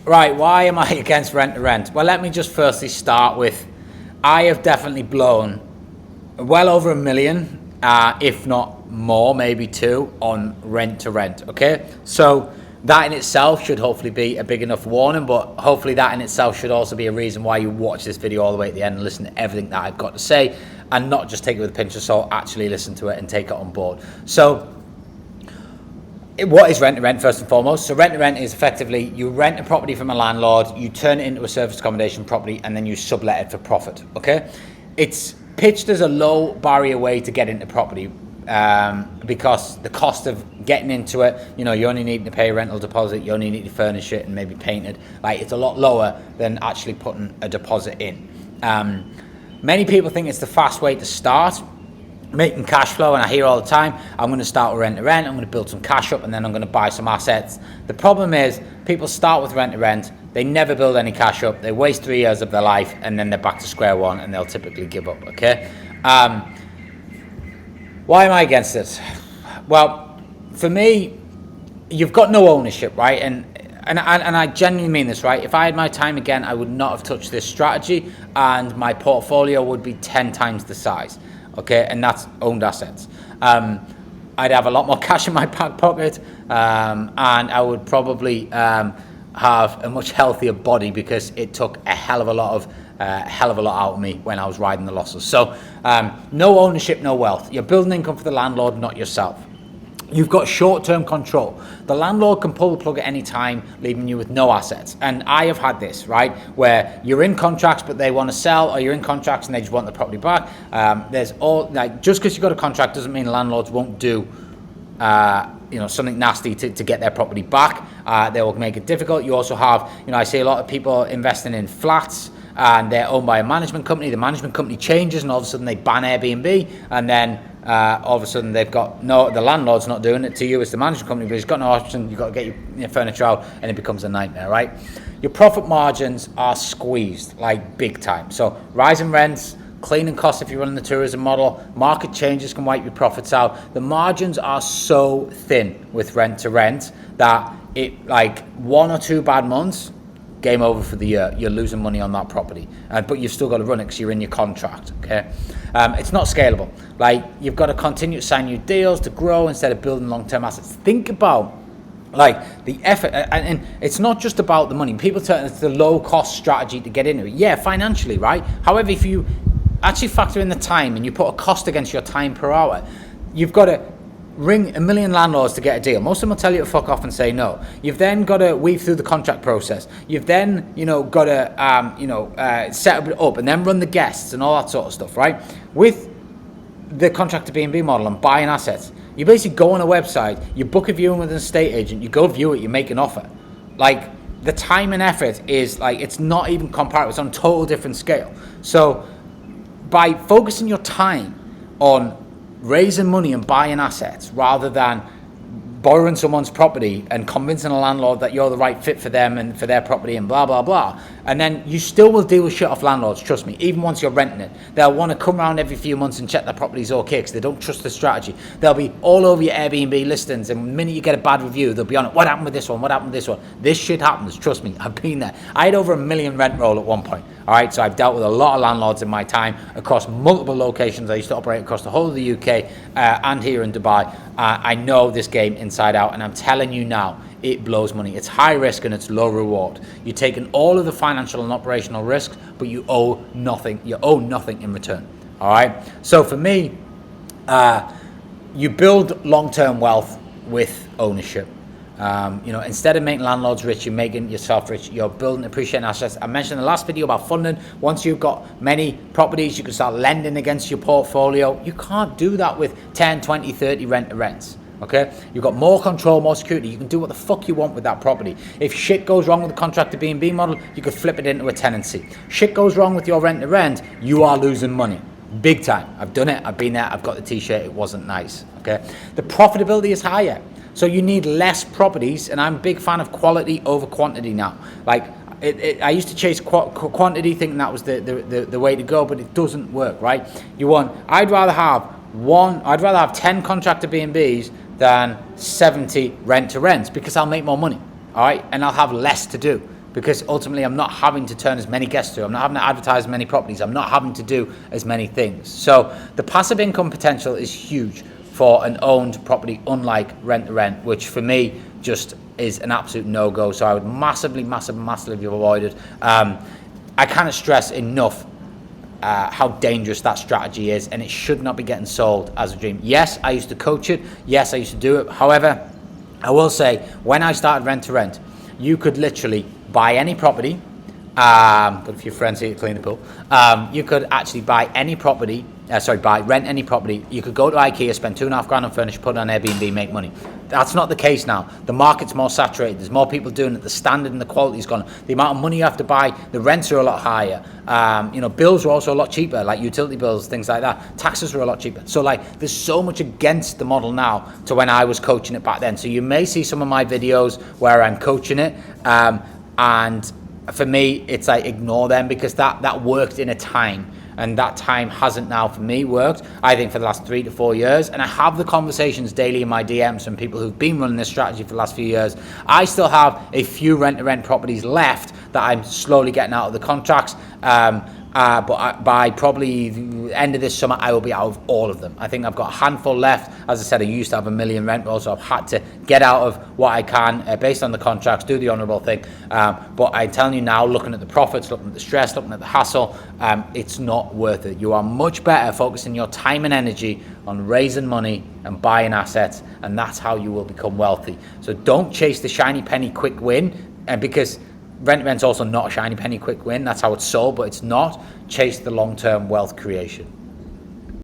Right, why am I against rent-to-rent? Well, let me just firstly start with, I have definitely blown well over $1 million, if not more, maybe two, on rent-to-rent, okay? So that in itself should hopefully be a big enough warning, but hopefully that in itself should also be a reason why you watch this video all the way at the end and listen to everything that I've got to say, and not just take it with a pinch of salt, actually listen to it and take it on board. So what is rent-to-rent, first and foremost? So rent-to-rent is effectively you rent a property from a landlord, you turn it into a service accommodation property, and then you sublet it for profit, okay? It's pitched as a low barrier way to get into property, because the cost of getting into it, you know, you only need to pay a rental deposit, you only need to furnish it and maybe paint it. Like, it's a lot lower than actually putting a deposit in. Many people think it's the fast way to start making cash flow, and I hear all the time, I'm going to start with rent-to-rent, I'm going to build some cash up, and then I'm going to buy some assets. The problem is people start with rent-to-rent, they never build any cash up, they waste 3 years of their life, and then they're back to square one, and they'll typically give up, okay? Why am I against this? Well, for me, you've got no ownership, right? And I genuinely mean this, right? If I had my time again, I would not have touched this strategy, and my portfolio would be 10 times the size. Okay, and that's owned assets. I'd have a lot more cash in my back pocket, and I would probably have a much healthier body, because it took a hell of a lot out of me when I was riding the losses. So no ownership, no wealth. You're building income for the landlord, not yourself. You've got short-term control. The landlord can pull the plug at any time, leaving you with no assets. And I have had this, right, where you're in contracts but they want to sell, or you're in contracts and they just want the property back. There's all, like, just because you've got a contract doesn't mean landlords won't do something nasty to get their property back. They will make it difficult. You also have, I see a lot of people investing in flats, and they're owned by a management company. The management company changes, and all of a sudden they ban Airbnb, and then all of a sudden they've got the landlord's not doing it to you, it's the management company, but he's got no option. You've got to get your furniture out, and it becomes a nightmare, right? Your profit margins are squeezed, like, big time. So rising rents, cleaning costs if you're running the tourism model, market changes can wipe your profits out. The margins are so thin with rent-to-rent that it, like, 1 or 2 bad months, game over for the year. You're losing money on that property, but you've still got to run it because you're in your contract, okay? It's not scalable. Like, you've got to continue to sign new deals to grow instead of building long-term assets. Think about, like, the effort, and it's not just about the money. People turn it's the low-cost strategy to get into it. Yeah, financially, right? However, if you actually factor in the time and you put a cost against your time per hour, you've got to ring 1 million landlords to get a deal. Most of them will tell you to fuck off and say no. You've then got to weave through the contract process. You've then, got to, set it up and then run the guests and all that sort of stuff, right? With the ContractorBnB model and buying assets, you basically go on a website, you book a viewing with an estate agent, you go view it, you make an offer. Like, the time and effort is, like, it's not even comparable. It's on a total different scale. So by focusing your time on raising money and buying assets rather than borrowing someone's property and convincing a landlord that you're the right fit for them and for their property and blah, blah, blah. And then you still will deal with shit off landlords, trust me. Even once you're renting it, they'll want to come around every few months and check that property's okay because they don't trust the strategy. They'll be all over your Airbnb listings, and the minute you get a bad review, they'll be on it. What happened with this one? What happened with this one? This shit happens, trust me. I've been there. I had over 1 million rent roll at one point. All right, so I've dealt with a lot of landlords in my time across multiple locations. I used to operate across the whole of the UK and here in Dubai. I know this game inside out, and I'm telling you now, it blows money. It's high risk and it's low reward. You're taking all of the financial and operational risks, but you owe nothing. You owe nothing in return. All right. So for me, you build long-term wealth with ownership. Instead of making landlords rich, you're making yourself rich. You're building appreciating assets. I mentioned in the last video about funding. Once you've got many properties, you can start lending against your portfolio. You can't do that with 10, 20, 30 rent-to-rents. Okay, you've got more control, more security. You can do what the fuck you want with that property. If shit goes wrong with the ContractorBnB model, you could flip it into a tenancy. Shit goes wrong with your rent-to-rent, you are losing money. Big time. I've done it. I've been there. I've got the t-shirt. It wasn't nice. Okay, the profitability is higher. So you need less properties, and I'm a big fan of quality over quantity now. Like, I used to chase quantity thinking that was the way to go, but it doesn't work, right? I'd rather have 10 ContractorBnBs than 70 rent-to-rents because I'll make more money, all right? And I'll have less to do. because ultimately I'm not having to turn as many guests through. I'm not having to advertise as many properties. I'm not having to do as many things. So the passive income potential is huge for an owned property, unlike rent-to-rent, which for me just is an absolute no-go. So I would massively avoid it. I cannot stress enough how dangerous that strategy is, and it should not be getting sold as a dream. Yes, I used to coach it. Yes, I used to do it. However, I will say, when I started rent-to-rent, you could literally buy any property. Got a few friends here to clean the pool. You could actually buy any property. Rent any property. You could go to IKEA, spend $2,500 on furniture, put it on Airbnb, make money. That's not the case now. The market's more saturated. There's more people doing it. The standard and the quality's gone. The amount of money you have to buy, the rents are a lot higher. Bills are also a lot cheaper, like utility bills, things like that. Taxes are a lot cheaper. So there's so much against the model now to when I was coaching it back then. So you may see some of my videos where I'm coaching it, and for me, it's ignore them, because that worked in a time. And that time hasn't now, for me, worked, I think, for the last 3 to 4 years. And I have the conversations daily in my DMs from people who've been running this strategy for the last few years. I still have a few rent-to-rent properties left that I'm slowly getting out of the contracts. But by probably the end of this summer, I will be out of all of them. I think I've got a handful left. As I said, I used to have 1 million rent rolls, so I've had to get out of what I can based on the contracts, do the honourable thing. But I'm telling you now, looking at the profits, looking at the stress, looking at the hassle, it's not worth it. You are much better focusing your time and energy on raising money and buying assets, and that's how you will become wealthy. So don't chase the shiny penny quick win, and because rent-to-rent's also not a shiny penny quick win. That's how it's sold, but it's not. Chase the long-term wealth creation.